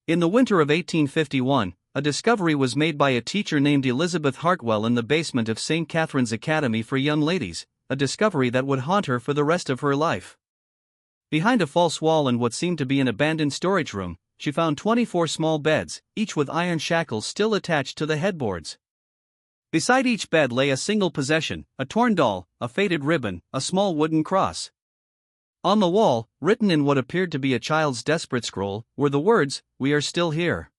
In the winter of 1851, a discovery was made by a teacher named Elizabeth Hartwell in the basement of St. Catherine's Academy for Young Ladies, a discovery that would haunt her for the rest of her life. Behind a false wall in what seemed to be an abandoned storage room, she found 24 small beds, each with iron shackles still attached to the headboards. Beside each bed lay a single possession, a torn doll, a faded ribbon, a small wooden cross. On the wall, written in what appeared to be a child's desperate scroll, were the words, "We are still here."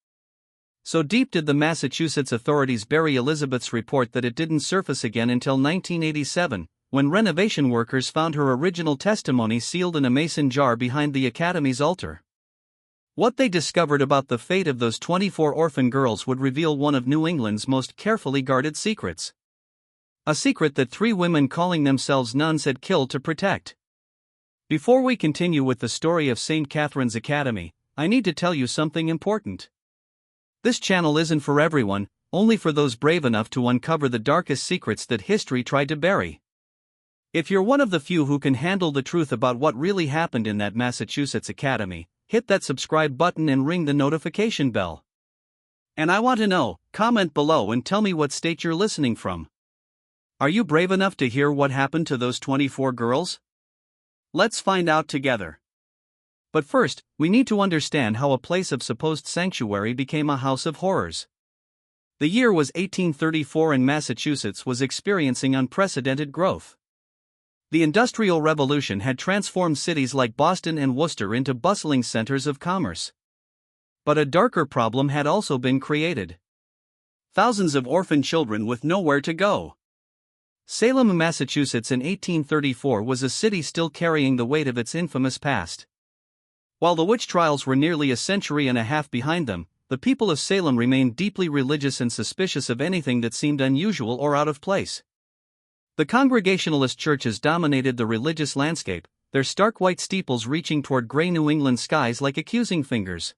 So deep did the Massachusetts authorities bury Elizabeth's report that it didn't surface again until 1987, when renovation workers found her original testimony sealed in a mason jar behind the Academy's altar. What they discovered about the fate of those 24 orphan girls would reveal one of New England's most carefully guarded secrets. A secret that 3 women calling themselves nuns had killed to protect. Before we continue with the story of St. Catherine's Academy, I need to tell you something important. This channel isn't for everyone, only for those brave enough to uncover the darkest secrets that history tried to bury. If you're one of the few who can handle the truth about what really happened in that Massachusetts Academy, hit that subscribe button and ring the notification bell. And I want to know, comment below and tell me what state you're listening from. Are you brave enough to hear what happened to those 24 girls? Let's find out together. But first, we need to understand how a place of supposed sanctuary became a house of horrors. The year was 1834 and Massachusetts was experiencing unprecedented growth. The Industrial Revolution had transformed cities like Boston and Worcester into bustling centers of commerce. But a darker problem had also been created. Thousands of orphan children with nowhere to go. Salem, Massachusetts in 1834 was a city still carrying the weight of its infamous past. While the witch trials were nearly a century and a half behind them, the people of Salem remained deeply religious and suspicious of anything that seemed unusual or out of place. The Congregationalist churches dominated the religious landscape, their stark white steeples reaching toward gray New England skies like accusing fingers.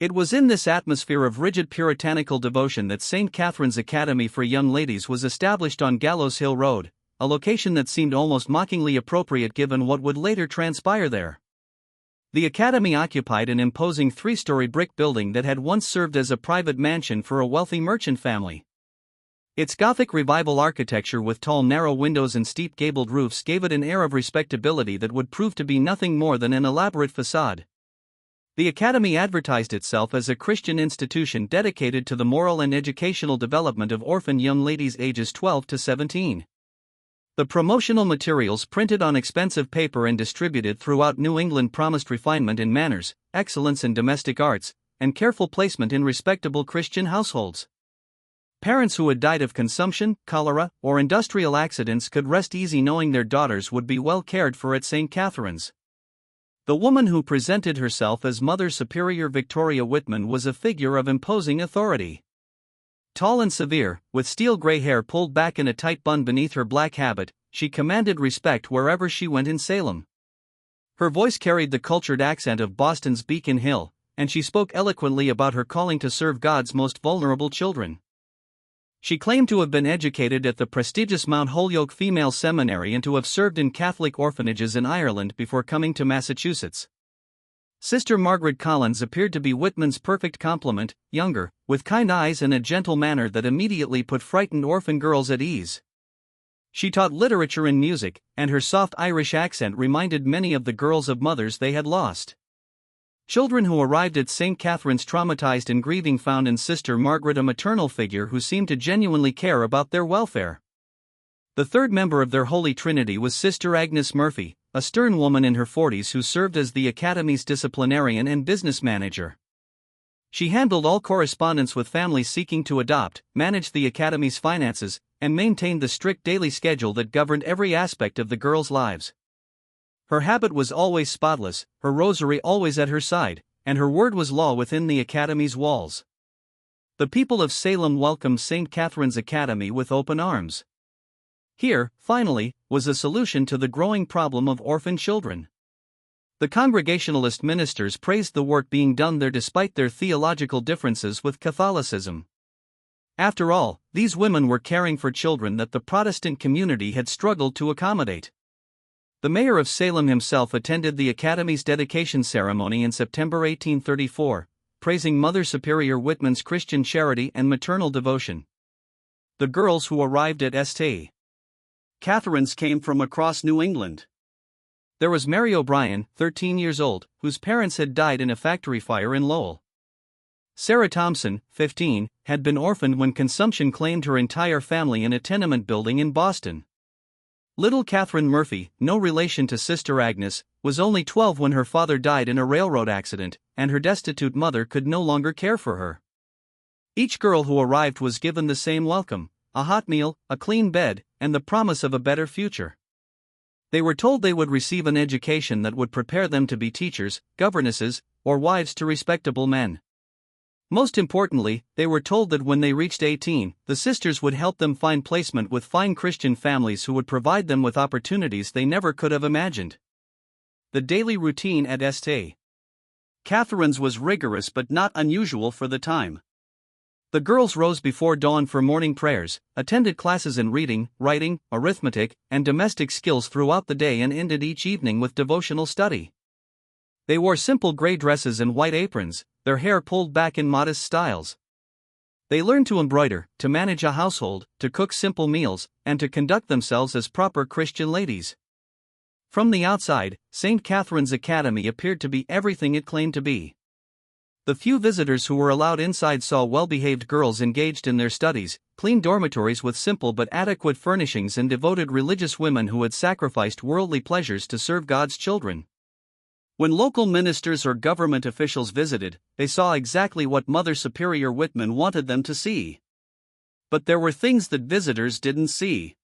It was in this atmosphere of rigid puritanical devotion that St. Catherine's Academy for Young Ladies was established on Gallows Hill Road, a location that seemed almost mockingly appropriate given what would later transpire there. The Academy occupied an imposing 3-story brick building that had once served as a private mansion for a wealthy merchant family. Its Gothic Revival architecture with tall narrow windows and steep gabled roofs gave it an air of respectability that would prove to be nothing more than an elaborate facade. The Academy advertised itself as a Christian institution dedicated to the moral and educational development of orphan young ladies ages 12 to 17. The promotional materials printed on expensive paper and distributed throughout New England promised refinement in manners, excellence in domestic arts, and careful placement in respectable Christian households. Parents who had died of consumption, cholera, or industrial accidents could rest easy knowing their daughters would be well cared for at St. Catherine's. The woman who presented herself as Mother Superior Victoria Whitman was a figure of imposing authority. Tall and severe, with steel gray hair pulled back in a tight bun beneath her black habit, she commanded respect wherever she went in Salem. Her voice carried the cultured accent of Boston's Beacon Hill, and she spoke eloquently about her calling to serve God's most vulnerable children. She claimed to have been educated at the prestigious Mount Holyoke Female Seminary and to have served in Catholic orphanages in Ireland before coming to Massachusetts. Sister Margaret Collins appeared to be Whitman's perfect complement, younger, with kind eyes and a gentle manner that immediately put frightened orphan girls at ease. She taught literature and music, and her soft Irish accent reminded many of the girls of mothers they had lost. Children who arrived at St. Catherine's traumatized and grieving found in Sister Margaret a maternal figure who seemed to genuinely care about their welfare. The third member of their Holy Trinity was Sister Agnes Murphy, a stern woman in her 40s who served as the Academy's disciplinarian and business manager. She handled all correspondence with families seeking to adopt, managed the Academy's finances, and maintained the strict daily schedule that governed every aspect of the girls' lives. Her habit was always spotless, her rosary always at her side, and her word was law within the Academy's walls. The people of Salem welcomed St. Catherine's Academy with open arms. Here, finally, was a solution to the growing problem of orphan children. The Congregationalist ministers praised the work being done there despite their theological differences with Catholicism. After all, these women were caring for children that the Protestant community had struggled to accommodate. The mayor of Salem himself attended the Academy's dedication ceremony in September 1834, praising Mother Superior Whitman's Christian charity and maternal devotion. The girls who arrived at St. Catherine's came from across New England. There was Mary O'Brien, 13 years old, whose parents had died in a factory fire in Lowell. Sarah Thompson, 15, had been orphaned when consumption claimed her entire family in a tenement building in Boston. Little Catherine Murphy, no relation to Sister Agnes, was only 12 when her father died in a railroad accident, and her destitute mother could no longer care for her. Each girl who arrived was given the same welcome: a hot meal, a clean bed, and the promise of a better future. They were told they would receive an education that would prepare them to be teachers, governesses, or wives to respectable men. Most importantly, they were told that when they reached 18, the sisters would help them find placement with fine Christian families who would provide them with opportunities they never could have imagined. The daily routine at St. Catherine's was rigorous but not unusual for the time. The girls rose before dawn for morning prayers, attended classes in reading, writing, arithmetic, and domestic skills throughout the day, and ended each evening with devotional study. They wore simple gray dresses and white aprons, their hair pulled back in modest styles. They learned to embroider, to manage a household, to cook simple meals, and to conduct themselves as proper Christian ladies. From the outside, St. Catherine's Academy appeared to be everything it claimed to be. The few visitors who were allowed inside saw well-behaved girls engaged in their studies, clean dormitories with simple but adequate furnishings, and devoted religious women who had sacrificed worldly pleasures to serve God's children. When local ministers or government officials visited, they saw exactly what Mother Superior Whitman wanted them to see. But there were things that visitors didn't see.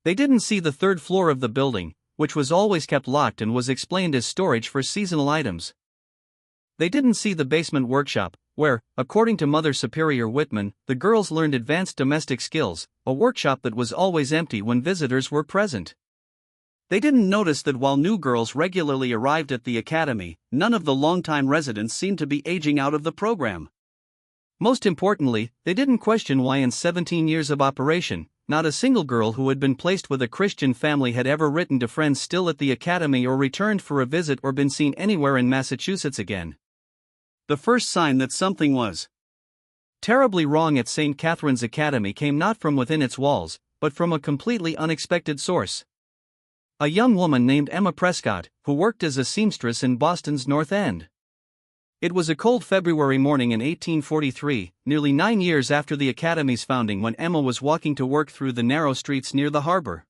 They didn't see the third floor of the building, which was always kept locked and was explained as storage for seasonal items. They didn't see the basement workshop, where, according to Mother Superior Whitman, the girls learned advanced domestic skills, a workshop that was always empty when visitors were present. They didn't notice that while new girls regularly arrived at the academy, none of the longtime residents seemed to be aging out of the program. Most importantly, they didn't question why in 17 years of operation, not a single girl who had been placed with a Christian family had ever written to friends still at the academy or returned for a visit or been seen anywhere in Massachusetts again. The first sign that something was terribly wrong at St. Catherine's Academy came not from within its walls, but from a completely unexpected source. A young woman named Emma Prescott, who worked as a seamstress in Boston's North End. It was a cold February morning in 1843, nearly 9 years after the Academy's founding, when Emma was walking to work through the narrow streets near the harbor.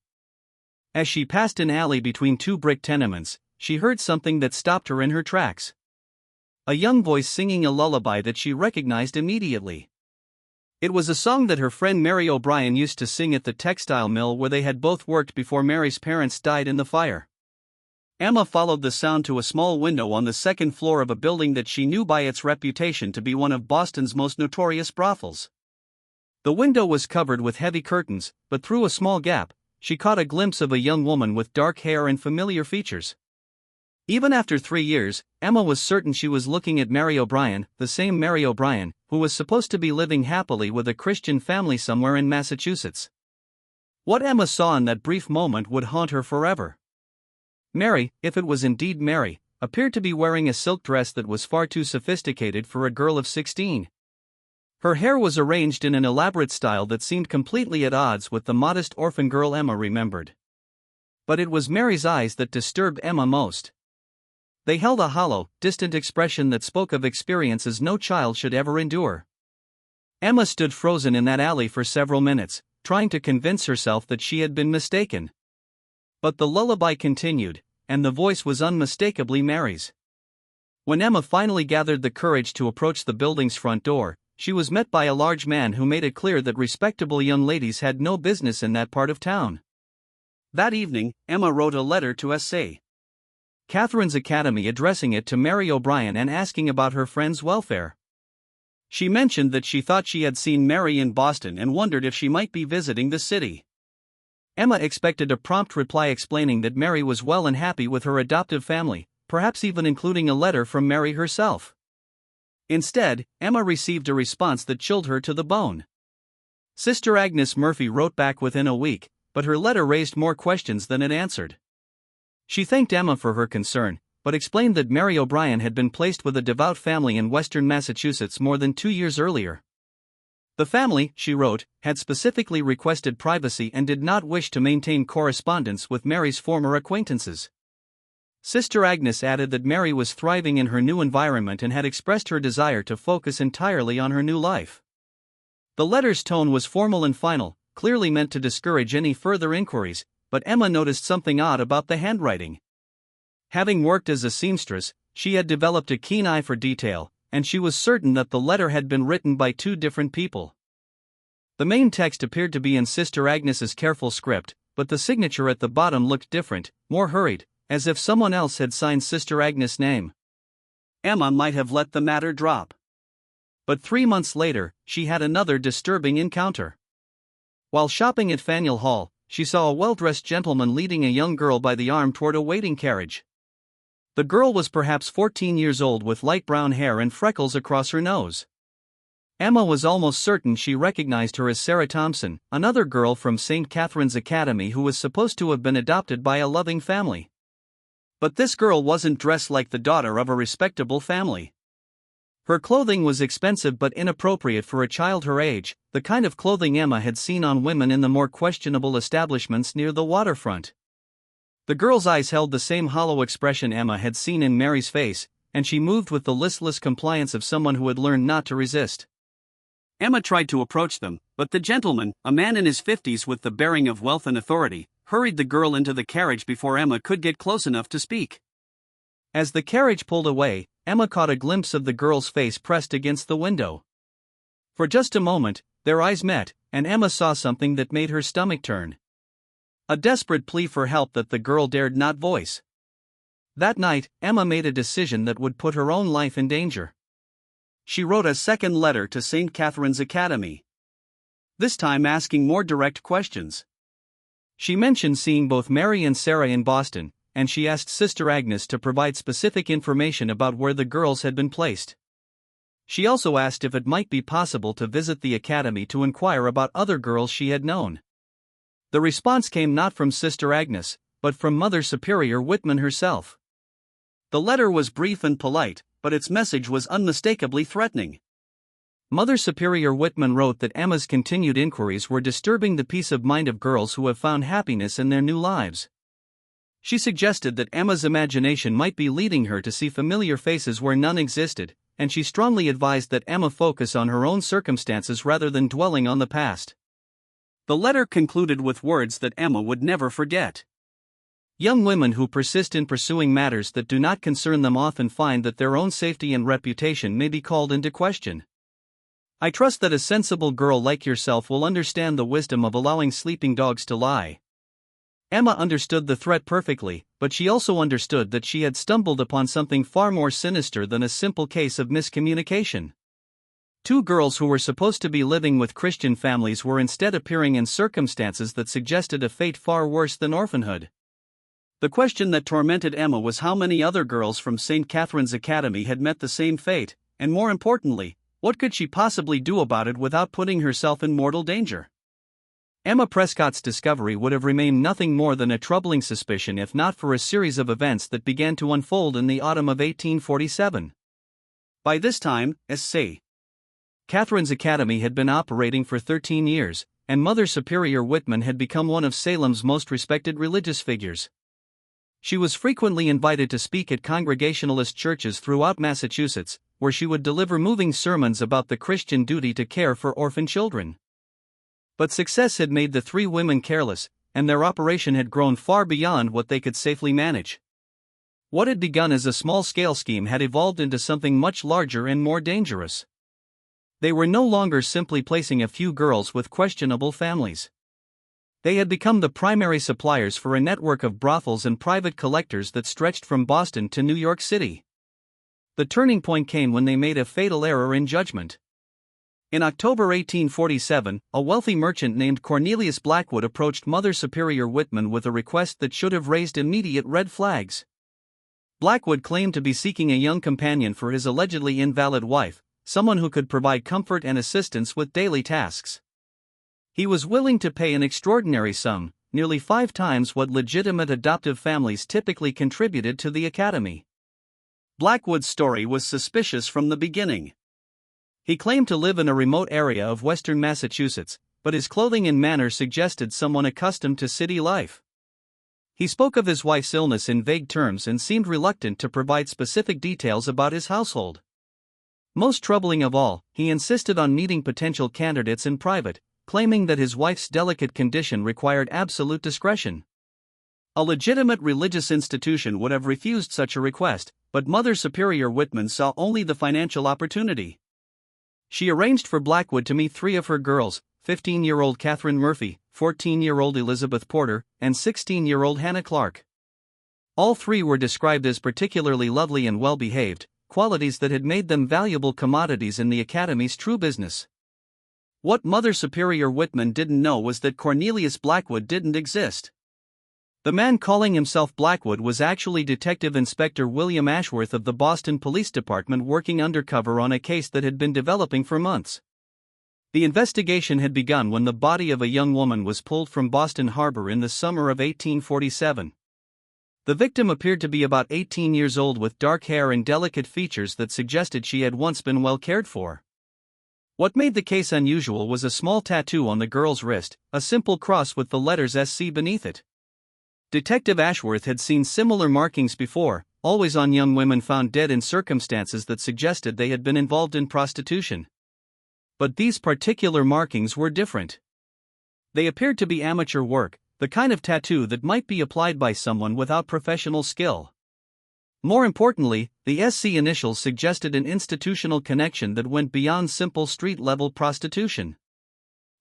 As she passed an alley between two brick tenements, she heard something that stopped her in her tracks. A young voice singing a lullaby that she recognized immediately. It was a song that her friend Mary O'Brien used to sing at the textile mill where they had both worked before Mary's parents died in the fire. Emma followed the sound to a small window on the second floor of a building that she knew by its reputation to be one of Boston's most notorious brothels. The window was covered with heavy curtains, but through a small gap, she caught a glimpse of a young woman with dark hair and familiar features. Even after 3 years, Emma was certain she was looking at Mary O'Brien, the same Mary O'Brien, who was supposed to be living happily with a Christian family somewhere in Massachusetts. What Emma saw in that brief moment would haunt her forever. Mary, if it was indeed Mary, appeared to be wearing a silk dress that was far too sophisticated for a girl of 16. Her hair was arranged in an elaborate style that seemed completely at odds with the modest orphan girl Emma remembered. But it was Mary's eyes that disturbed Emma most. They held a hollow, distant expression that spoke of experiences no child should ever endure. Emma stood frozen in that alley for several minutes, trying to convince herself that she had been mistaken. But the lullaby continued, and the voice was unmistakably Mary's. When Emma finally gathered the courage to approach the building's front door, she was met by a large man who made it clear that respectable young ladies had no business in that part of town. That evening, Emma wrote a letter to St. Catherine's Academy addressing it to Mary O'Brien and asking about her friend's welfare. She mentioned that she thought she had seen Mary in Boston and wondered if she might be visiting the city. Emma expected a prompt reply explaining that Mary was well and happy with her adoptive family, perhaps even including a letter from Mary herself. Instead, Emma received a response that chilled her to the bone. Sister Agnes Murphy wrote back within a week, but her letter raised more questions than it answered. She thanked Emma for her concern, but explained that Mary O'Brien had been placed with a devout family in western Massachusetts more than 2 years earlier. The family, she wrote, had specifically requested privacy and did not wish to maintain correspondence with Mary's former acquaintances. Sister Agnes added that Mary was thriving in her new environment and had expressed her desire to focus entirely on her new life. The letter's tone was formal and final, clearly meant to discourage any further inquiries, but Emma noticed something odd about the handwriting. Having worked as a seamstress, she had developed a keen eye for detail, and she was certain that the letter had been written by 2 different people. The main text appeared to be in Sister Agnes's careful script, but the signature at the bottom looked different, more hurried, as if someone else had signed Sister Agnes' name. Emma might have let the matter drop. But 3 months later, she had another disturbing encounter. While shopping at Faneuil Hall, she saw a well-dressed gentleman leading a young girl by the arm toward a waiting carriage. The girl was perhaps 14 years old with light brown hair and freckles across her nose. Emma was almost certain she recognized her as Sarah Thompson, another girl from St. Catherine's Academy who was supposed to have been adopted by a loving family. But this girl wasn't dressed like the daughter of a respectable family. Her clothing was expensive but inappropriate for a child her age, the kind of clothing Emma had seen on women in the more questionable establishments near the waterfront. The girl's eyes held the same hollow expression Emma had seen in Mary's face, and she moved with the listless compliance of someone who had learned not to resist. Emma tried to approach them, but the gentleman, a man in his 50s with the bearing of wealth and authority, hurried the girl into the carriage before Emma could get close enough to speak. As the carriage pulled away, Emma caught a glimpse of the girl's face pressed against the window. For just a moment, their eyes met, and Emma saw something that made her stomach turn. A desperate plea for help that the girl dared not voice. That night, Emma made a decision that would put her own life in danger. She wrote a second letter to St. Catherine's Academy. This time asking more direct questions. She mentioned seeing both Mary and Sarah in Boston, and she asked Sister Agnes to provide specific information about where the girls had been placed. She also asked if it might be possible to visit the academy to inquire about other girls she had known. The response came not from Sister Agnes, but from Mother Superior Whitman herself. The letter was brief and polite, but its message was unmistakably threatening. Mother Superior Whitman wrote that Emma's continued inquiries were disturbing the peace of mind of girls who have found happiness in their new lives. She suggested that Emma's imagination might be leading her to see familiar faces where none existed, and she strongly advised that Emma focus on her own circumstances rather than dwelling on the past. The letter concluded with words that Emma would never forget. Young women who persist in pursuing matters that do not concern them often find that their own safety and reputation may be called into question. I trust that a sensible girl like yourself will understand the wisdom of allowing sleeping dogs to lie. Emma understood the threat perfectly, but she also understood that she had stumbled upon something far more sinister than a simple case of miscommunication. 2 girls who were supposed to be living with Christian families were instead appearing in circumstances that suggested a fate far worse than orphanhood. The question that tormented Emma was how many other girls from St. Catherine's Academy had met the same fate, and more importantly, what could she possibly do about it without putting herself in mortal danger? Emma Prescott's discovery would have remained nothing more than a troubling suspicion if not for a series of events that began to unfold in the autumn of 1847. By this time, St. Catherine's Academy had been operating for 13 years, and Mother Superior Whitman had become one of Salem's most respected religious figures. She was frequently invited to speak at Congregationalist churches throughout Massachusetts, where she would deliver moving sermons about the Christian duty to care for orphan children. But success had made the 3 women careless, and their operation had grown far beyond what they could safely manage. What had begun as a small-scale scheme had evolved into something much larger and more dangerous. They were no longer simply placing a few girls with questionable families. They had become the primary suppliers for a network of brothels and private collectors that stretched from Boston to New York City. The turning point came when they made a fatal error in judgment. In October 1847, a wealthy merchant named Cornelius Blackwood approached Mother Superior Whitman with a request that should have raised immediate red flags. Blackwood claimed to be seeking a young companion for his allegedly invalid wife, someone who could provide comfort and assistance with daily tasks. He was willing to pay an extraordinary sum, nearly 5 times what legitimate adoptive families typically contributed to the academy. Blackwood's story was suspicious from the beginning. He claimed to live in a remote area of western Massachusetts, but his clothing and manner suggested someone accustomed to city life. He spoke of his wife's illness in vague terms and seemed reluctant to provide specific details about his household. Most troubling of all, he insisted on meeting potential candidates in private, claiming that his wife's delicate condition required absolute discretion. A legitimate religious institution would have refused such a request, but Mother Superior Whitman saw only the financial opportunity. She arranged for Blackwood to meet three of her girls, 15-year-old Catherine Murphy, 14-year-old Elizabeth Porter, and 16-year-old Hannah Clark. All three were described as particularly lovely and well-behaved, qualities that had made them valuable commodities in the Academy's true business. What Mother Superior Whitman didn't know was that Cornelius Blackwood didn't exist. The man calling himself Blackwood was actually Detective Inspector William Ashworth of the Boston Police Department, working undercover on a case that had been developing for months. The investigation had begun when the body of a young woman was pulled from Boston Harbor in the summer of 1847. The victim appeared to be about 18 years old with dark hair and delicate features that suggested she had once been well cared for. What made the case unusual was a small tattoo on the girl's wrist, a simple cross with the letters SC beneath it. Detective Ashworth had seen similar markings before, always on young women found dead in circumstances that suggested they had been involved in prostitution. But these particular markings were different. They appeared to be amateur work, the kind of tattoo that might be applied by someone without professional skill. More importantly, the SC initials suggested an institutional connection that went beyond simple street-level prostitution.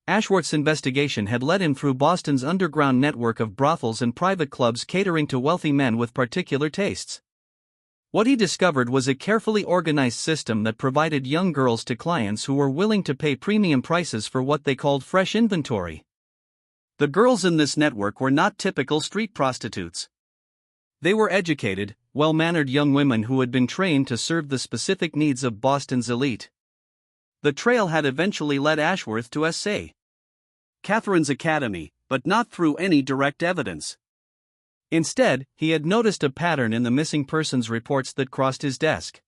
Ashworth's investigation had led him through Boston's underground network of brothels and private clubs catering to wealthy men with particular tastes. What he discovered was a carefully organized system that provided young girls to clients who were willing to pay premium prices for what they called fresh inventory. The girls in this network were not typical street prostitutes. They were educated, well-mannered young women who had been trained to serve the specific needs of Boston's elite. The trail had eventually led Ashworth to S.A. Catherine's Academy, but not through any direct evidence. Instead, he had noticed a pattern in the missing persons reports that crossed his desk.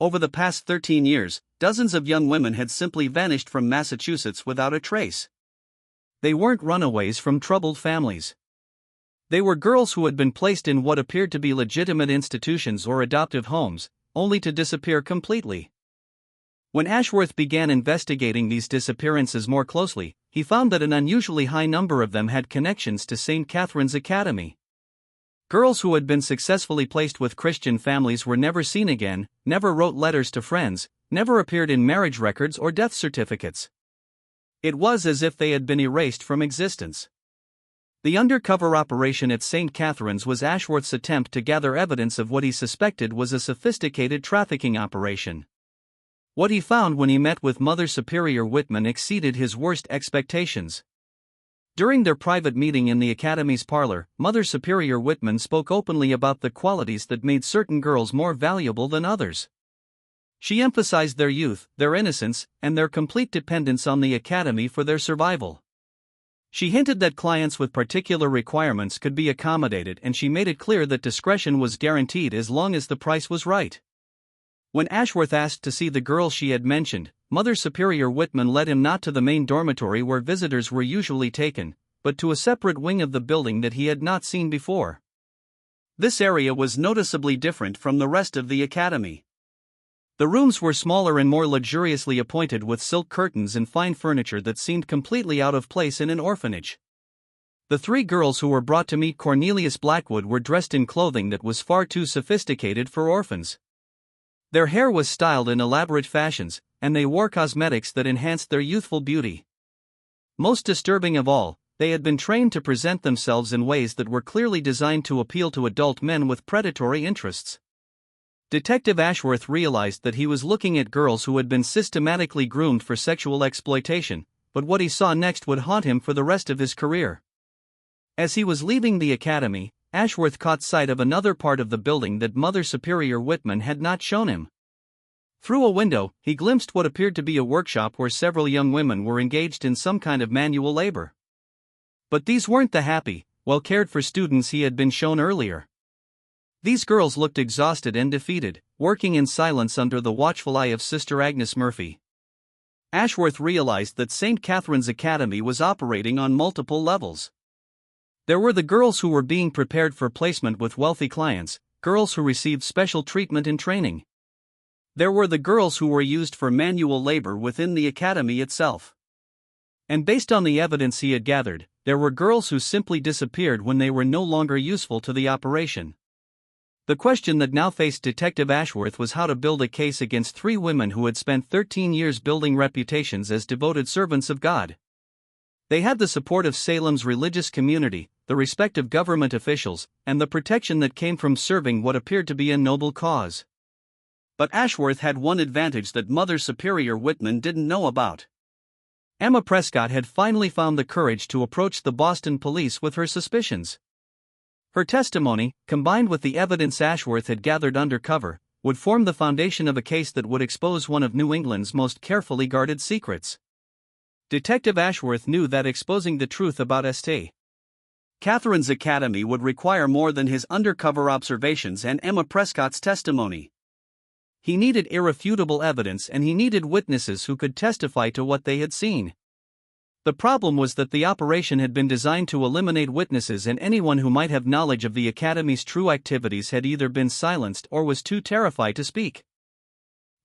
Over the past 13 years, dozens of young women had simply vanished from Massachusetts without a trace. They weren't runaways from troubled families. They were girls who had been placed in what appeared to be legitimate institutions or adoptive homes, only to disappear completely. When Ashworth began investigating these disappearances more closely, he found that an unusually high number of them had connections to St. Catherine's Academy. Girls who had been successfully placed with Christian families were never seen again, never wrote letters to friends, never appeared in marriage records or death certificates. It was as if they had been erased from existence. The undercover operation at St. Catherine's was Ashworth's attempt to gather evidence of what he suspected was a sophisticated trafficking operation. What he found when he met with Mother Superior Whitman exceeded his worst expectations. During their private meeting in the Academy's parlor, Mother Superior Whitman spoke openly about the qualities that made certain girls more valuable than others. She emphasized their youth, their innocence, and their complete dependence on the Academy for their survival. She hinted that clients with particular requirements could be accommodated, and she made it clear that discretion was guaranteed as long as the price was right. When Ashworth asked to see the girls she had mentioned, Mother Superior Whitman led him not to the main dormitory where visitors were usually taken, but to a separate wing of the building that he had not seen before. This area was noticeably different from the rest of the Academy. The rooms were smaller and more luxuriously appointed with silk curtains and fine furniture that seemed completely out of place in an orphanage. The three girls who were brought to meet Cornelius Blackwood were dressed in clothing that was far too sophisticated for orphans. Their hair was styled in elaborate fashions, and they wore cosmetics that enhanced their youthful beauty. Most disturbing of all, they had been trained to present themselves in ways that were clearly designed to appeal to adult men with predatory interests. Detective Ashworth realized that he was looking at girls who had been systematically groomed for sexual exploitation, but what he saw next would haunt him for the rest of his career. As he was leaving the Academy, Ashworth caught sight of another part of the building that Mother Superior Whitman had not shown him. Through a window, he glimpsed what appeared to be a workshop where several young women were engaged in some kind of manual labor. But these weren't the happy, well-cared-for students he had been shown earlier. These girls looked exhausted and defeated, working in silence under the watchful eye of Sister Agnes Murphy. Ashworth realized that St. Catherine's Academy was operating on multiple levels. There were the girls who were being prepared for placement with wealthy clients, girls who received special treatment and training. There were the girls who were used for manual labor within the academy itself. And based on the evidence he had gathered, there were girls who simply disappeared when they were no longer useful to the operation. The question that now faced Detective Ashworth was how to build a case against 3 women who had spent 13 years building reputations as devoted servants of God. They had the support of Salem's religious community, the respect of government officials, and the protection that came from serving what appeared to be a noble cause. But Ashworth had one advantage that Mother Superior Whitman didn't know about. Emma Prescott had finally found the courage to approach the Boston police with her suspicions. Her testimony, combined with the evidence Ashworth had gathered undercover, would form the foundation of a case that would expose one of New England's most carefully guarded secrets. Detective Ashworth knew that exposing the truth about St. Catherine's Academy would require more than his undercover observations and Emma Prescott's testimony. He needed irrefutable evidence and he needed witnesses who could testify to what they had seen. The problem was that the operation had been designed to eliminate witnesses, and anyone who might have knowledge of the Academy's true activities had either been silenced or was too terrified to speak.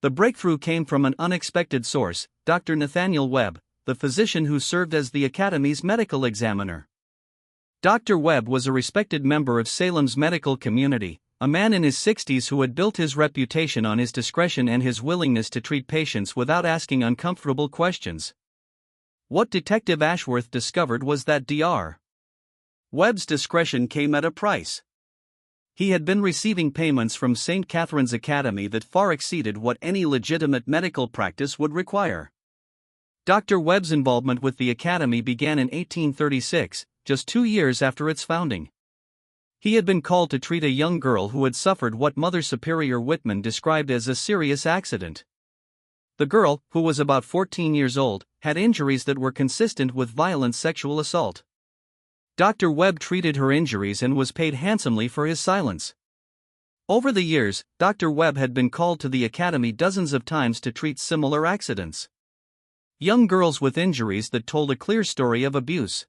The breakthrough came from an unexpected source, Dr. Nathaniel Webb, the physician who served as the Academy's medical examiner. Dr. Webb was a respected member of Salem's medical community, a man in his 60s who had built his reputation on his discretion and his willingness to treat patients without asking uncomfortable questions. What Detective Ashworth discovered was that Dr. Webb's discretion came at a price. He had been receiving payments from St. Catherine's Academy that far exceeded what any legitimate medical practice would require. Dr. Webb's involvement with the Academy began in 1836, just 2 years after its founding. He had been called to treat a young girl who had suffered what Mother Superior Whitman described as a serious accident. The girl, who was about 14 years old, had injuries that were consistent with violent sexual assault. Dr. Webb treated her injuries and was paid handsomely for his silence. Over the years, Dr. Webb had been called to the Academy dozens of times to treat similar accidents. Young girls with injuries that told a clear story of abuse.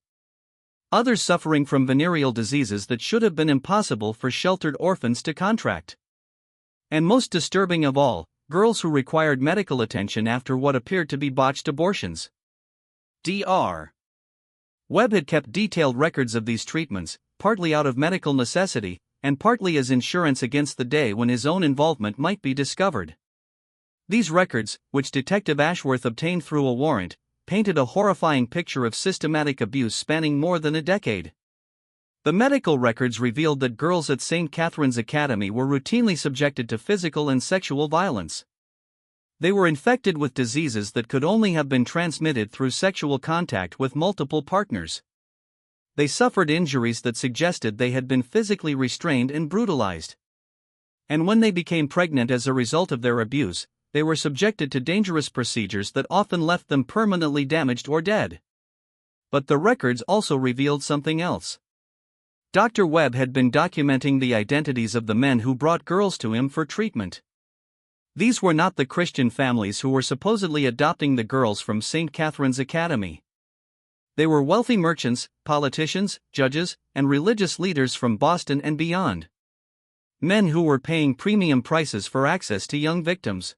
Others suffering from venereal diseases that should have been impossible for sheltered orphans to contract. And most disturbing of all, girls who required medical attention after what appeared to be botched abortions. Dr. Webb had kept detailed records of these treatments, partly out of medical necessity, and partly as insurance against the day when his own involvement might be discovered. These records, which Detective Ashworth obtained through a warrant, painted a horrifying picture of systematic abuse spanning more than a decade. The medical records revealed that girls at St. Catherine's Academy were routinely subjected to physical and sexual violence. They were infected with diseases that could only have been transmitted through sexual contact with multiple partners. They suffered injuries that suggested they had been physically restrained and brutalized. And when they became pregnant as a result of their abuse, they were subjected to dangerous procedures that often left them permanently damaged or dead. But the records also revealed something else. Dr. Webb had been documenting the identities of the men who brought girls to him for treatment. These were not the Christian families who were supposedly adopting the girls from St. Catherine's Academy. They were wealthy merchants, politicians, judges, and religious leaders from Boston and beyond. Men who were paying premium prices for access to young victims.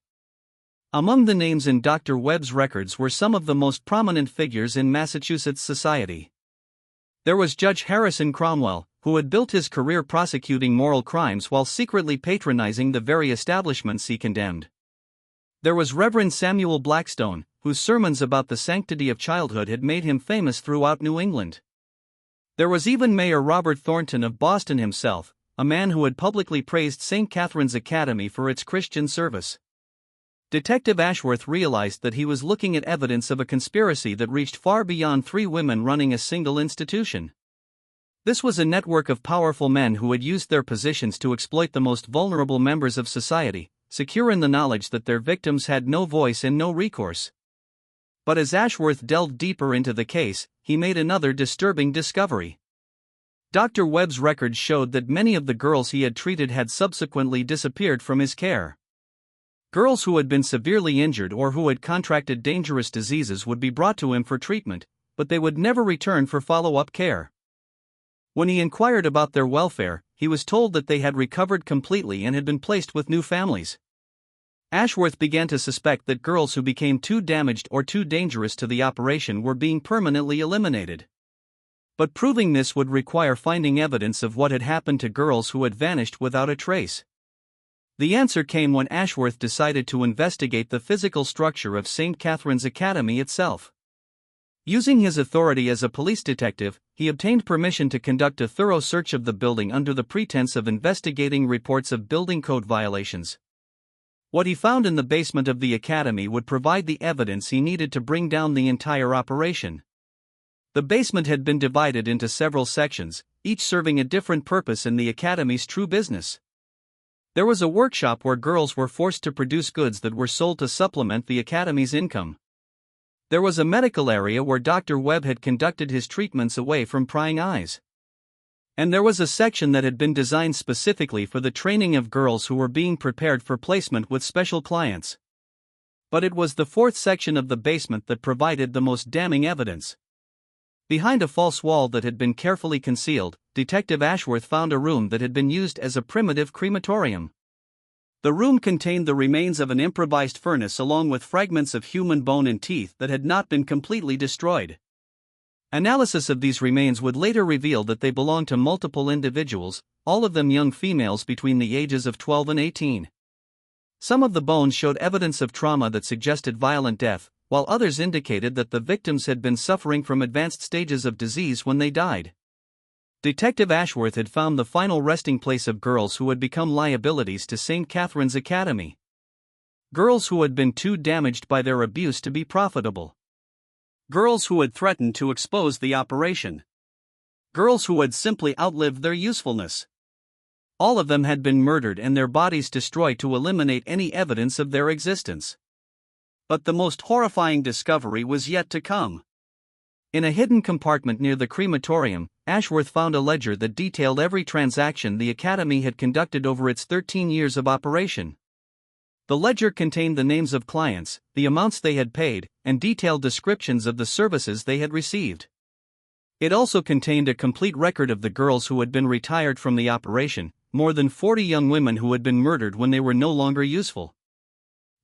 Among the names in Dr. Webb's records were some of the most prominent figures in Massachusetts society. There was Judge Harrison Cromwell, who had built his career prosecuting moral crimes while secretly patronizing the very establishments he condemned. There was Reverend Samuel Blackstone, whose sermons about the sanctity of childhood had made him famous throughout New England. There was even Mayor Robert Thornton of Boston himself, a man who had publicly praised St. Catherine's Academy for its Christian service. Detective Ashworth realized that he was looking at evidence of a conspiracy that reached far beyond 3 women running a single institution. This was a network of powerful men who had used their positions to exploit the most vulnerable members of society, secure in the knowledge that their victims had no voice and no recourse. But as Ashworth delved deeper into the case, he made another disturbing discovery. Dr. Webb's records showed that many of the girls he had treated had subsequently disappeared from his care. Girls who had been severely injured or who had contracted dangerous diseases would be brought to him for treatment, but they would never return for follow-up care. When he inquired about their welfare, he was told that they had recovered completely and had been placed with new families. Ashworth began to suspect that girls who became too damaged or too dangerous to the operation were being permanently eliminated. But proving this would require finding evidence of what had happened to girls who had vanished without a trace. The answer came when Ashworth decided to investigate the physical structure of St. Catherine's Academy itself. Using his authority as a police detective, he obtained permission to conduct a thorough search of the building under the pretense of investigating reports of building code violations. What he found in the basement of the academy would provide the evidence he needed to bring down the entire operation. The basement had been divided into several sections, each serving a different purpose in the academy's true business. There was a workshop where girls were forced to produce goods that were sold to supplement the academy's income. There was a medical area where Dr. Webb had conducted his treatments away from prying eyes. And there was a section that had been designed specifically for the training of girls who were being prepared for placement with special clients. But it was the fourth section of the basement that provided the most damning evidence. Behind a false wall that had been carefully concealed, Detective Ashworth found a room that had been used as a primitive crematorium. The room contained the remains of an improvised furnace along with fragments of human bone and teeth that had not been completely destroyed. Analysis of these remains would later reveal that they belonged to multiple individuals, all of them young females between the ages of 12 and 18. Some of the bones showed evidence of trauma that suggested violent death, while others indicated that the victims had been suffering from advanced stages of disease when they died. Detective Ashworth had found the final resting place of girls who had become liabilities to St. Catherine's Academy. Girls who had been too damaged by their abuse to be profitable. Girls who had threatened to expose the operation. Girls who had simply outlived their usefulness. All of them had been murdered and their bodies destroyed to eliminate any evidence of their existence. But the most horrifying discovery was yet to come. In a hidden compartment near the crematorium, Ashworth found a ledger that detailed every transaction the Academy had conducted over its 13 years of operation. The ledger contained the names of clients, the amounts they had paid, and detailed descriptions of the services they had received. It also contained a complete record of the girls who had been retired from the operation, more than 40 young women who had been murdered when they were no longer useful.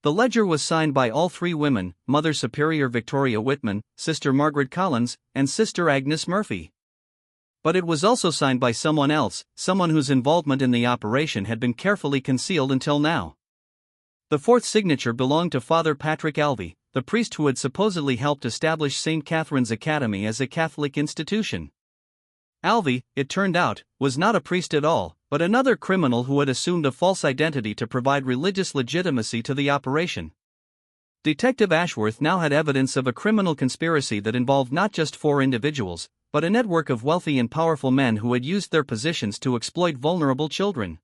The ledger was signed by all three women, Mother Superior Victoria Whitman, Sister Margaret Collins, and Sister Agnes Murphy. But it was also signed by someone else, someone whose involvement in the operation had been carefully concealed until now. The fourth signature belonged to Father Patrick Alvey, the priest who had supposedly helped establish St. Catherine's Academy as a Catholic institution. Alvey, it turned out, was not a priest at all, but another criminal who had assumed a false identity to provide religious legitimacy to the operation. Detective Ashworth now had evidence of a criminal conspiracy that involved not just 4 individuals, but a network of wealthy and powerful men who had used their positions to exploit vulnerable children.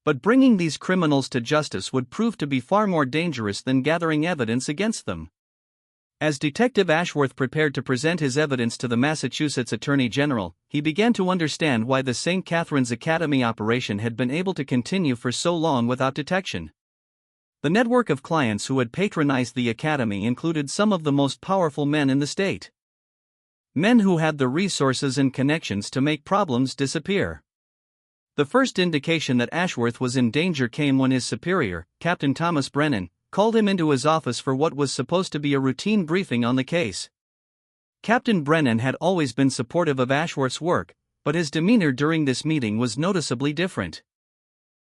But bringing these criminals to justice would prove to be far more dangerous than gathering evidence against them. As Detective Ashworth prepared to present his evidence to the Massachusetts Attorney General, he began to understand why the St. Catherine's Academy operation had been able to continue for so long without detection. The network of clients who had patronized the academy included some of the most powerful men in the state. Men who had the resources and connections to make problems disappear. The first indication that Ashworth was in danger came when his superior, Captain Thomas Brennan, called him into his office for what was supposed to be a routine briefing on the case. Captain Brennan had always been supportive of Ashworth's work, but his demeanor during this meeting was noticeably different.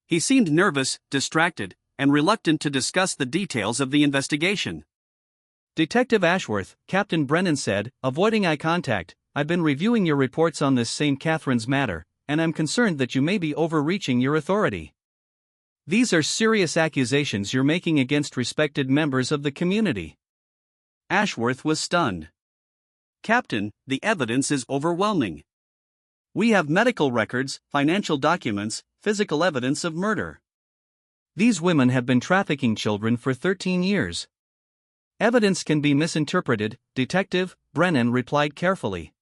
He seemed nervous, distracted, and reluctant to discuss the details of the investigation. "Detective Ashworth," Captain Brennan said, avoiding eye contact, "I've been reviewing your reports on this St. Catherine's matter, and I'm concerned that you may be overreaching your authority. These are serious accusations you're making against respected members of the community." Ashworth was stunned. "Captain, the evidence is overwhelming. We have medical records, financial documents, physical evidence of murder. These women have been trafficking children for 13 years. Evidence can be misinterpreted," Detective Brennan replied carefully.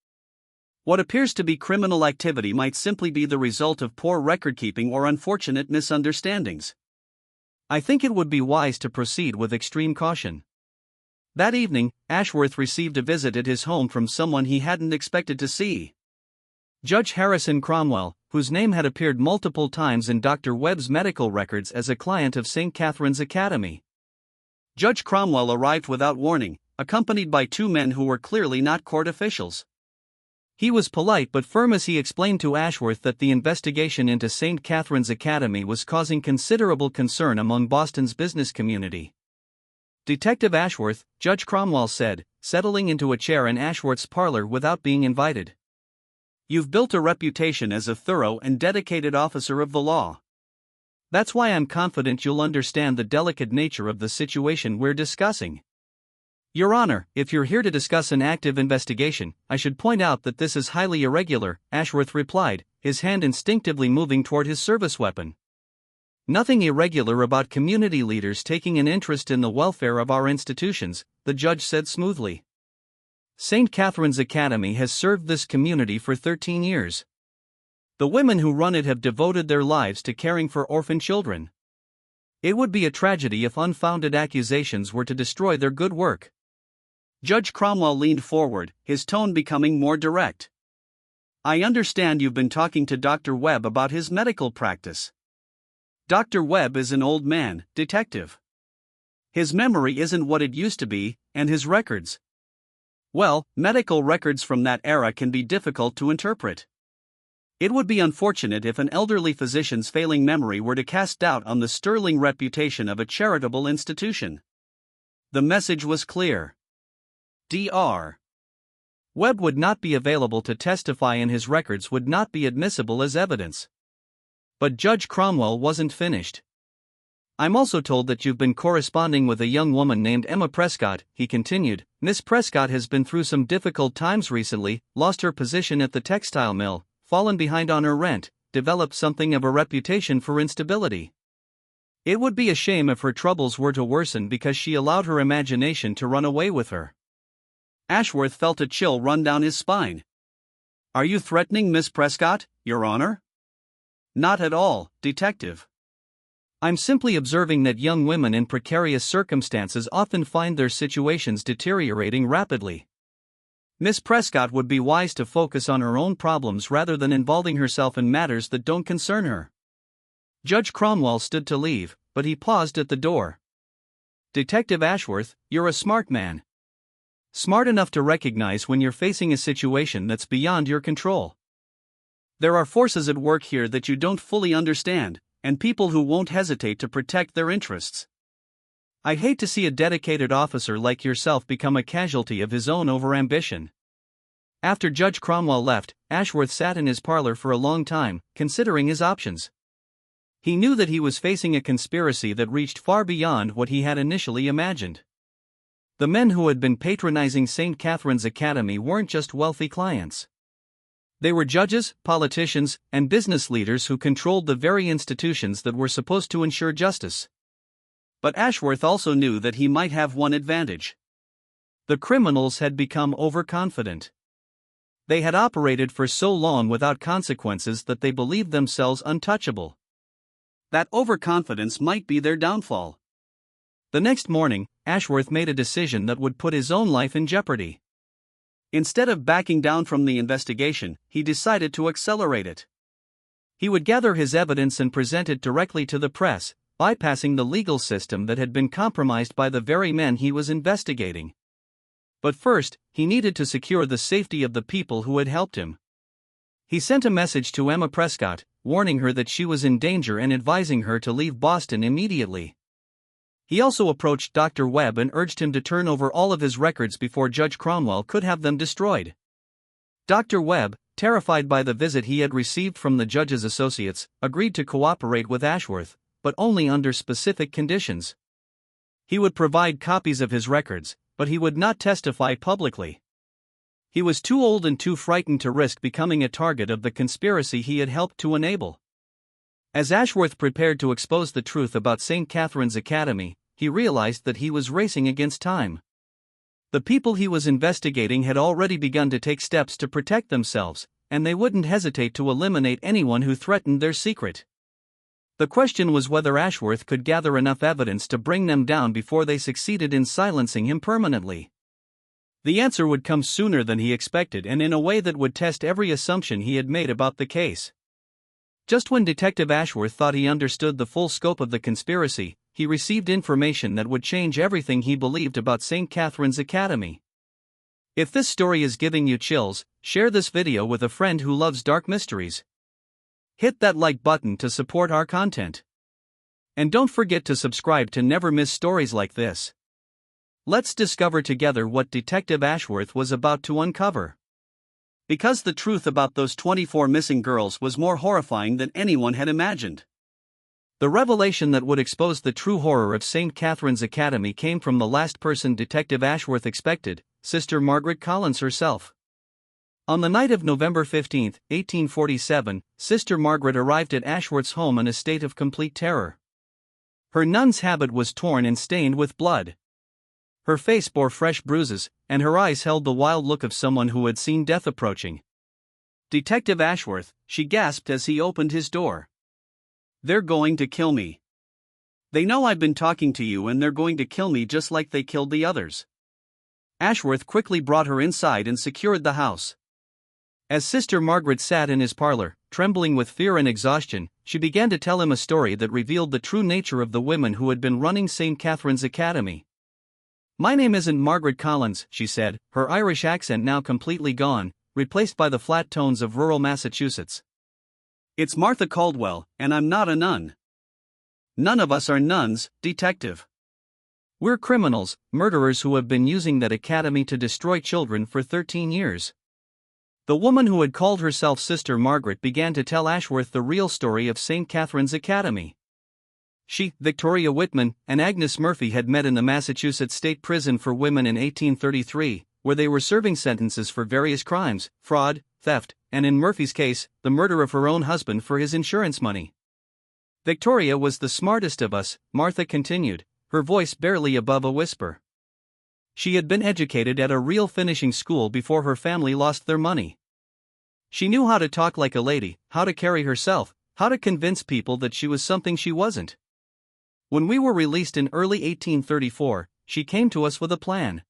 What appears to be criminal activity might simply be the result of poor record-keeping or unfortunate misunderstandings. I think it would be wise to proceed with extreme caution. That evening, Ashworth received a visit at his home from someone he hadn't expected to see. Judge Harrison Cromwell, whose name had appeared multiple times in Dr. Webb's medical records as a client of St. Catherine's Academy. Judge Cromwell arrived without warning, accompanied by two men who were clearly not court officials. He was polite but firm as he explained to Ashworth that the investigation into St. Catherine's Academy was causing considerable concern among Boston's business community. "Detective Ashworth," Judge Cromwell said, settling into a chair in Ashworth's parlor without being invited. "You've built a reputation as a thorough and dedicated officer of the law. That's why I'm confident you'll understand the delicate nature of the situation we're discussing." "Your Honor, if you're here to discuss an active investigation, I should point out that this is highly irregular," Ashworth replied, his hand instinctively moving toward his service weapon. "Nothing irregular about community leaders taking an interest in the welfare of our institutions," the judge said smoothly. "St. Catherine's Academy has served this community for 13 years. The women who run it have devoted their lives to caring for orphan children. It would be a tragedy if unfounded accusations were to destroy their good work." Judge Cromwell leaned forward, his tone becoming more direct. "I understand you've been talking to Dr. Webb about his medical practice. Dr. Webb is an old man, Detective. His memory isn't what it used to be, and his records. Well, medical records from that era can be difficult to interpret. It would be unfortunate if an elderly physician's failing memory were to cast doubt on the sterling reputation of a charitable institution." The message was clear. Dr. Webb would not be available to testify and his records would not be admissible as evidence. But Judge Cromwell wasn't finished. "I'm also told that you've been corresponding with a young woman named Emma Prescott," he continued. "Miss Prescott has been through some difficult times recently, lost her position at the textile mill, fallen behind on her rent, developed something of a reputation for instability. It would be a shame if her troubles were to worsen because she allowed her imagination to run away with her." Ashworth felt a chill run down his spine. "Are you threatening Miss Prescott, Your Honor?" "Not at all, Detective. I'm simply observing that young women in precarious circumstances often find their situations deteriorating rapidly. Miss Prescott would be wise to focus on her own problems rather than involving herself in matters that don't concern her." Judge Cromwell stood to leave, but he paused at the door. "Detective Ashworth, you're a smart man. Smart enough to recognize when you're facing a situation that's beyond your control. There are forces at work here that you don't fully understand, and people who won't hesitate to protect their interests. I hate to see a dedicated officer like yourself become a casualty of his own overambition." After Judge Cromwell left, Ashworth sat in his parlor for a long time, considering his options. He knew that he was facing a conspiracy that reached far beyond what he had initially imagined. The men who had been patronizing St. Catherine's Academy weren't just wealthy clients. They were judges, politicians, and business leaders who controlled the very institutions that were supposed to ensure justice. But Ashworth also knew that he might have one advantage. The criminals had become overconfident. They had operated for so long without consequences that they believed themselves untouchable. That overconfidence might be their downfall. The next morning, Ashworth made a decision that would put his own life in jeopardy. Instead of backing down from the investigation, he decided to accelerate it. He would gather his evidence and present it directly to the press, bypassing the legal system that had been compromised by the very men he was investigating. But first, he needed to secure the safety of the people who had helped him. He sent a message to Emma Prescott, warning her that she was in danger and advising her to leave Boston immediately. He also approached Dr. Webb and urged him to turn over all of his records before Judge Cromwell could have them destroyed. Dr. Webb, terrified by the visit he had received from the judge's associates, agreed to cooperate with Ashworth, but only under specific conditions. He would provide copies of his records, but he would not testify publicly. He was too old and too frightened to risk becoming a target of the conspiracy he had helped to enable. As Ashworth prepared to expose the truth about St. Catherine's Academy, he realized that he was racing against time. The people he was investigating had already begun to take steps to protect themselves, and they wouldn't hesitate to eliminate anyone who threatened their secret. The question was whether Ashworth could gather enough evidence to bring them down before they succeeded in silencing him permanently. The answer would come sooner than he expected and in a way that would test every assumption he had made about the case. Just when Detective Ashworth thought he understood the full scope of the conspiracy, he received information that would change everything he believed about St. Catherine's Academy. If this story is giving you chills, share this video with a friend who loves dark mysteries. Hit that like button to support our content. And don't forget to subscribe to never miss stories like this. Let's discover together what Detective Ashworth was about to uncover. Because the truth about those 24 missing girls was more horrifying than anyone had imagined. The revelation that would expose the true horror of St. Catherine's Academy came from the last person Detective Ashworth expected, Sister Margaret Collins herself. On the night of November 15, 1847, Sister Margaret arrived at Ashworth's home in a state of complete terror. Her nun's habit was torn and stained with blood. Her face bore fresh bruises, and her eyes held the wild look of someone who had seen death approaching. "Detective Ashworth," she gasped as he opened his door. "They're going to kill me. They know I've been talking to you and they're going to kill me just like they killed the others." Ashworth quickly brought her inside and secured the house. As Sister Margaret sat in his parlor, trembling with fear and exhaustion, she began to tell him a story that revealed the true nature of the women who had been running St. Catherine's Academy. "My name isn't Margaret Collins," she said, her Irish accent now completely gone, replaced by the flat tones of rural Massachusetts. "It's Martha Caldwell, and I'm not a nun. None of us are nuns, Detective. We're criminals, murderers who have been using that academy to destroy children for 13 years. The woman who had called herself Sister Margaret began to tell Ashworth the real story of St. Catherine's Academy. She, Victoria Whitman, and Agnes Murphy had met in the Massachusetts State Prison for Women in 1833, where they were serving sentences for various crimes, fraud, theft, and in Murphy's case, the murder of her own husband for his insurance money. "Victoria was the smartest of us," Martha continued, her voice barely above a whisper. "She had been educated at a real finishing school before her family lost their money. She knew how to talk like a lady, how to carry herself, how to convince people that she was something she wasn't. When we were released in early 1834, she came to us with a plan.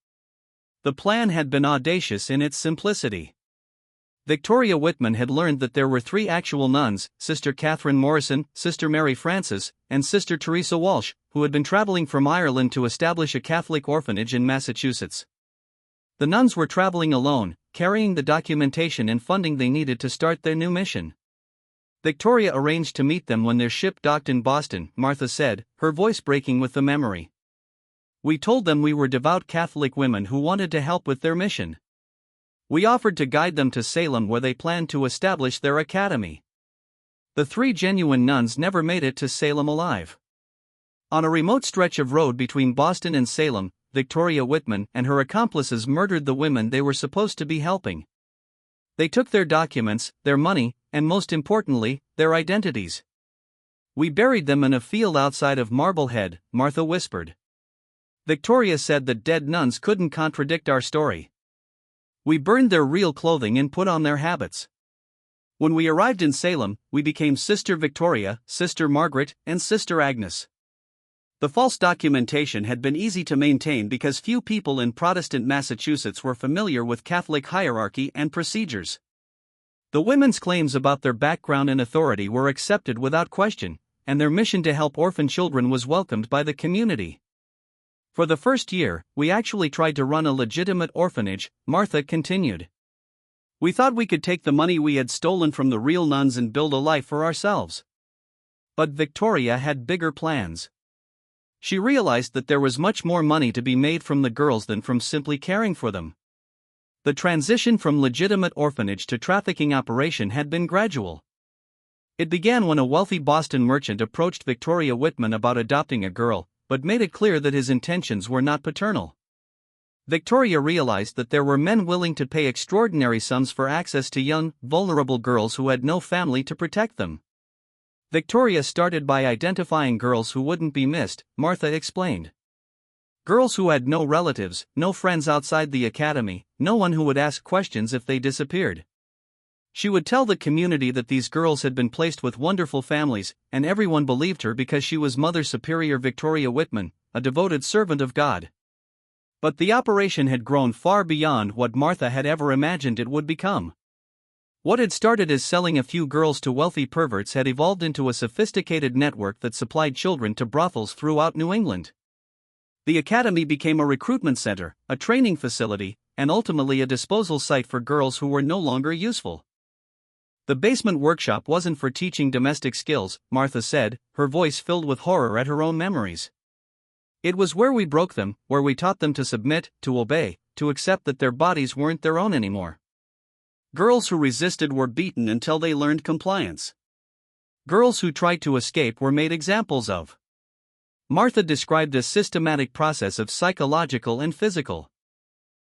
The plan had been audacious in its simplicity. Victoria Whitman had learned that there were 3 actual nuns, Sister Catherine Morrison, Sister Mary Frances, and Sister Teresa Walsh, who had been traveling from Ireland to establish a Catholic orphanage in Massachusetts. The nuns were traveling alone, carrying the documentation and funding they needed to start their new mission. Victoria arranged to meet them when their ship docked in Boston, Martha said, her voice breaking with the memory. "We told them we were devout Catholic women who wanted to help with their mission. We offered to guide them to Salem where they planned to establish their academy. The 3 genuine nuns never made it to Salem alive. On a remote stretch of road between Boston and Salem, Victoria Whitman and her accomplices murdered the women they were supposed to be helping. They took their documents, their money, and most importantly, their identities. We buried them in a field outside of Marblehead," Martha whispered. "Victoria said that dead nuns couldn't contradict our story. We burned their real clothing and put on their habits. When we arrived in Salem, we became Sister Victoria, Sister Margaret, and Sister Agnes." The false documentation had been easy to maintain because few people in Protestant Massachusetts were familiar with Catholic hierarchy and procedures. The women's claims about their background and authority were accepted without question, and their mission to help orphan children was welcomed by the community. "For the first year, we actually tried to run a legitimate orphanage," Martha continued. "We thought we could take the money we had stolen from the real nuns and build a life for ourselves. But Victoria had bigger plans. She realized that there was much more money to be made from the girls than from simply caring for them. The transition from legitimate orphanage to trafficking operation had been gradual. It began when a wealthy Boston merchant approached Victoria Whitman about adopting a girl, but made it clear that his intentions were not paternal. Victoria realized that there were men willing to pay extraordinary sums for access to young, vulnerable girls who had no family to protect them. Victoria started by identifying girls who wouldn't be missed, Martha explained. Girls who had no relatives, no friends outside the academy, no one who would ask questions if they disappeared. She would tell the community that these girls had been placed with wonderful families, and everyone believed her because she was Mother Superior Victoria Whitman, a devoted servant of God. But the operation had grown far beyond what Martha had ever imagined it would become. What had started as selling a few girls to wealthy perverts had evolved into a sophisticated network that supplied children to brothels throughout New England. The academy became a recruitment center, a training facility, and ultimately a disposal site for girls who were no longer useful. The basement workshop wasn't for teaching domestic skills, Martha said, her voice filled with horror at her own memories. It was where we broke them, where we taught them to submit, to obey, to accept that their bodies weren't their own anymore. Girls who resisted were beaten until they learned compliance. Girls who tried to escape were made examples of. Martha described a systematic process of psychological and physical